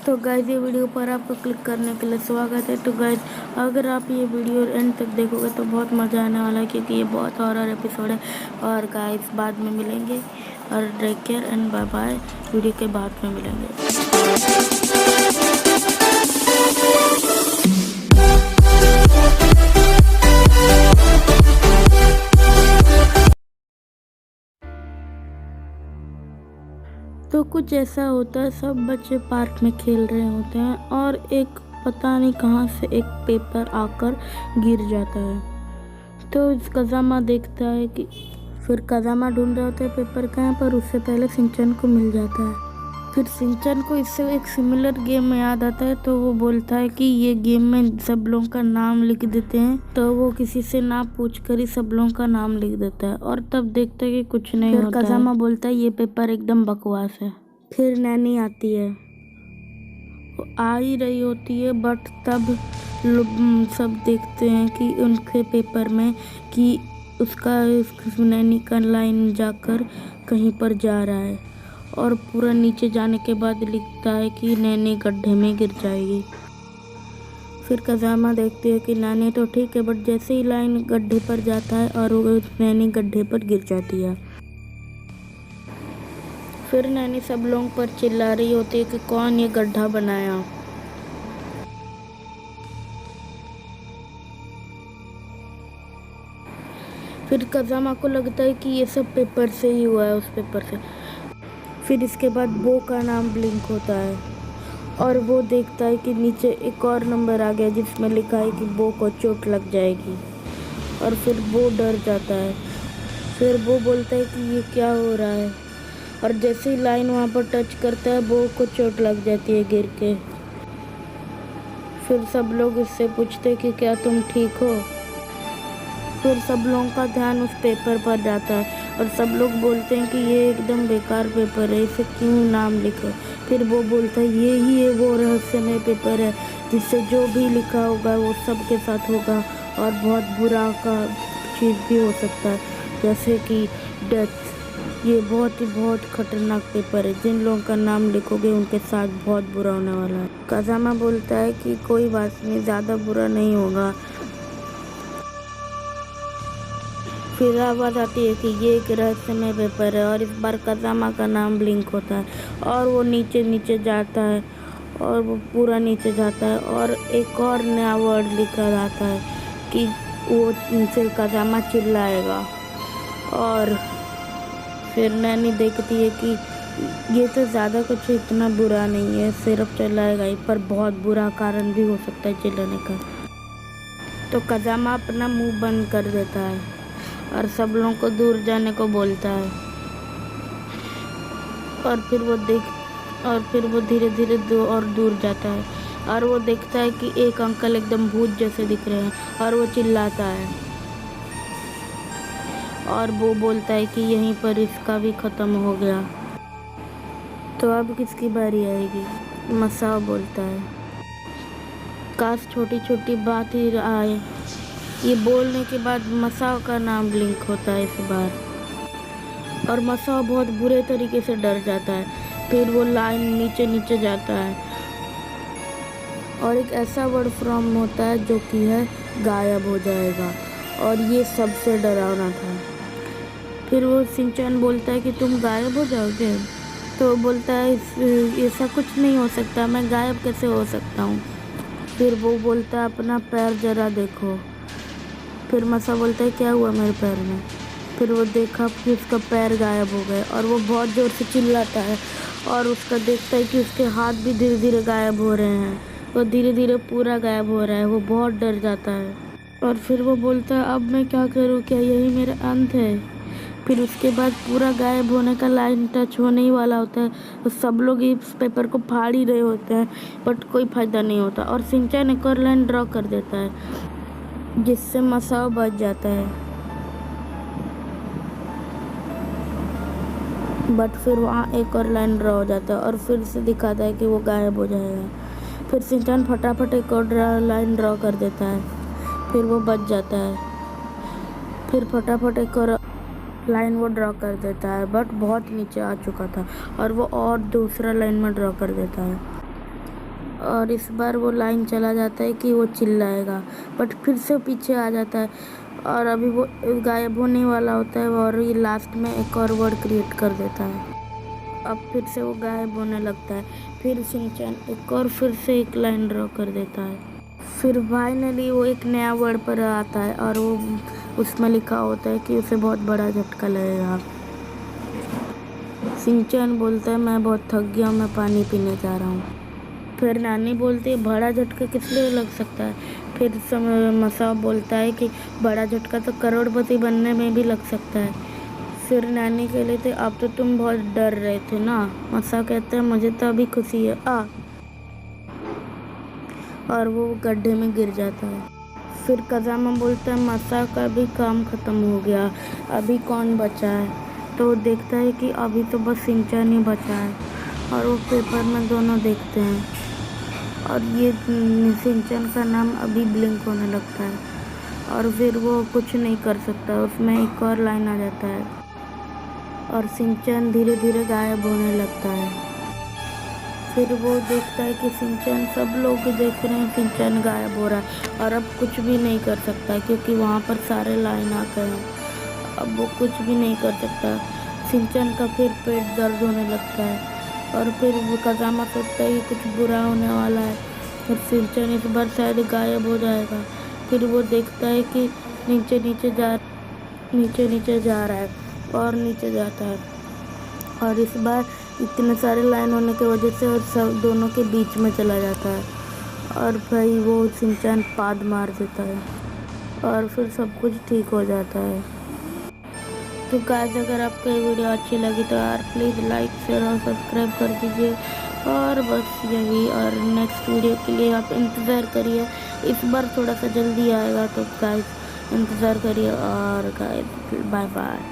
तो गाइस ये वीडियो पर आपको क्लिक करने के लिए स्वागत है। तो गाइस अगर आप ये वीडियो एंड तक देखोगे तो बहुत मज़ा आने वाला है, क्योंकि ये बहुत हॉरर एपिसोड है। और गाइस बाद में मिलेंगे और take care and bye bye. Video के बाद में मिलेंगे। तो कुछ ऐसा होता है, सब बच्चे पार्क में खेल रहे होते हैं और एक पता नहीं कहाँ से एक पेपर आकर गिर जाता है। तो कज़ामा देखता है कि फिर कज़ामा ढूंढ रहा होता है पेपर कहाँ पर, उससे पहले सिंचन को मिल जाता है। फिर सिंचन को इससे एक सिमिलर गेम में याद आता है, तो वो बोलता है कि ये गेम में सब लोगों का नाम लिख देते हैं। तो वो किसी से ना पूछ कर ही सब लोगों का नाम लिख देता है और तब देखता है कि कुछ नहीं होता है। कज़ामा बोलता है ये पेपर एकदम बकवास है। फिर नैनी आती है, वो आ ही रही होती है, बट तब सब देखते हैं कि उनके पेपर में कि उसका नैनी का लाइन जाकर कहीं पर जा रहा है और पूरा नीचे जाने के बाद लिखता है कि नैनी गड्ढे में गिर जाएगी। फिर कज़ामा देखती है कि नैनी तो ठीक है, बट जैसे ही लाइन गड्ढे पर जाता है और वो नैनी गड्ढे पर गिर जाती है। फिर नैनी सब लोगों पर चिल्ला रही होती है कि कौन ये गड्ढा बनाया। फिर कज़ामा को लगता है कि ये सब पेपर से ही हुआ है, उस पेपर से। फिर इसके बाद बो का नाम ब्लिंक होता है और वो देखता है कि नीचे एक और नंबर आ गया जिसमें लिखा है कि बो को चोट लग जाएगी। और फिर बो डर जाता है। फिर बो बोलता है कि ये क्या हो रहा है, और जैसे ही लाइन वहाँ पर टच करता है बो को चोट लग जाती है गिर के। फिर सब लोग उससे पूछते हैं कि क्या तुम ठीक हो। फिर सब लोगों का ध्यान उस पेपर पर जाता है और सब लोग बोलते हैं कि ये एकदम बेकार पेपर है, इसे क्यों नाम लिखो। फिर वो बोलता है ये ही है वो रहस्यमय पेपर है जिससे जो भी लिखा होगा वो सबके साथ होगा और बहुत बुरा का चीज़ भी हो सकता है, जैसे कि डेथ। ये बहुत खतरनाक पेपर है, जिन लोगों का नाम लिखोगे उनके साथ बहुत बुरा होने वाला है। कज़ामा बोलता है कि कोई बात नहीं, ज़्यादा बुरा नहीं होगा। फिर आवाज़ आती है कि ये एक रहस्यमय पेपर है और इस बार कज़ामा का नाम ब्लिंक होता है और वो नीचे जाता है और वो पूरा नीचे जाता है और एक और नया वर्ड लिखा जाता है कि वो इनसे कज़ामा चिल्लाएगा। और फिर नैनी देखती है कि ये तो ज़्यादा कुछ इतना बुरा नहीं है, सिर्फ चिल्लाएगा ही, पर बहुत बुरा कारण भी हो सकता है चिल्लाने का। तो कज़ामा अपना मुंह बंद कर देता है और सब लोगों को दूर जाने को बोलता है। और फिर वो धीरे धीरे दूर जाता है और वो देखता है कि एक अंकल एकदम भूत जैसे दिख रहे हैं और वो चिल्लाता है और वो बोलता है कि यहीं पर इसका भी ख़त्म हो गया। तो अब किसकी बारी आएगी? मसाओ बोलता है, काश छोटी छोटी बात ही आए। ये बोलने के बाद मसाओ का नाम ब्लिंक होता है इस बार और मसाओ बहुत बुरे तरीके से डर जाता है। फिर वो लाइन नीचे जाता है और एक ऐसा वर्ड फ्रॉम होता है जो कि है गायब हो जाएगा, और ये सबसे डरावना था। फिर वो सिंचन बोलता है कि तुम गायब हो जाओगे। तो बोलता है ऐसा कुछ नहीं हो सकता, मैं गायब कैसे हो सकता हूँ। फिर वो बोलता है अपना पैर जरा देखो। फिर मसा बोलता है क्या हुआ मेरे पैर में। फिर वो देखा कि उसका पैर गायब हो गए और वो बहुत ज़ोर से चिल्लाता है और उसका देखता है कि उसके हाथ भी धीरे धीरे गायब हो रहे हैं, वो धीरे धीरे पूरा गायब हो रहा है। वो बहुत डर जाता है और फिर वो बोलता है अब मैं क्या करूँ, क्या यही मेरा अंत है। फिर उसके बाद पूरा गायब होने का लाइन टच होने ही वाला होता है, तो सब लोग इस पेपर को फाड़ ही रहे होते हैं, बट कोई फ़ायदा नहीं होता और सिंचन एक और लाइन ड्रॉ कर देता है जिससे मसाओ बच जाता है। बट फिर वहाँ एक और लाइन ड्रॉ हो जाता है और फिर से दिखाता है कि वो गायब हो जाएगा। फिर सिंचन फटाफट एक और लाइन ड्रॉ कर देता है, फिर वो बच जाता है। फिर फटाफट एक और लाइन वो ड्रॉ कर देता है, बट बहुत नीचे आ चुका था और वो और दूसरा लाइन में ड्रॉ कर देता है। और इस बार वो लाइन चला जाता है कि वो चिल्लाएगा, बट फिर से पीछे आ जाता है और अभी वो गायब होने वाला होता है और ये लास्ट में एक और वर्ड क्रिएट कर देता है। अब फिर से वो गायब होने लगता है। फिर शिनचैन एक और फिर से एक लाइन ड्रॉ कर देता है। फिर फाइनली वो एक नया वर्ड पर आता है और वो उसमें लिखा होता है कि उसे बहुत बड़ा झटका लगेगा। शिनचैन बोलता है मैं बहुत थक गया, मैं पानी पीने जा रहा हूँ। फिर नानी बोलती है बड़ा झटका किस लिए लग सकता है। फिर मसाओ बोलता है कि बड़ा झटका तो करोड़पति बनने में भी लग सकता है। फिर नानी कह लेते अब तो तुम बहुत डर रहे थे ना। मसाओ कहते हैं मुझे तो अभी खुशी है आ, और वो गड्ढे में गिर जाता है। फिर कज़ामा बोलता है मसाओ का भी काम ख़त्म हो गया, अभी कौन बचा है। तो वो देखता है कि अभी तो बस शिनचैन ही बचा है और वो पेपर में दोनों देखते हैं और ये शिनचैन का नाम अभी ब्लिंक होने लगता है और फिर वो कुछ नहीं कर सकता। उसमें एक और लाइन आ जाता है और शिनचैन धीरे धीरे गायब होने लगता है। फिर वो देखता है कि शिनचैन, सब लोग देख रहे हैं शिनचैन गायब हो रहा है और अब कुछ भी नहीं कर सकता क्योंकि वहाँ पर सारे लाइन आ गए हैं। अब वो कुछ भी नहीं कर सकता। शिनचैन का फिर पेट दर्द होने लगता है और फिर वो कज़ामा सोचता है कि कुछ बुरा होने वाला है और शिनचैन इस बार शायद गायब हो जाएगा। फिर वो देखता है कि नीचे नीचे जा रहा है और नीचे जाता है और इस बार इतने सारे लाइन होने की वजह से और सब दोनों के बीच में चला जाता है और भाई वो शिनचैन पाद मार देता है और फिर सब कुछ ठीक हो जाता है। तो गाइस अगर आपको ये वीडियो अच्छी लगी तो यार प्लीज़ लाइक शेयर और सब्सक्राइब कर दीजिए और बस यही। और नेक्स्ट वीडियो के लिए आप इंतज़ार करिए, इस बार थोड़ा सा जल्दी आएगा तो गाइस इंतज़ार करिए। और गाइस बाय बाय।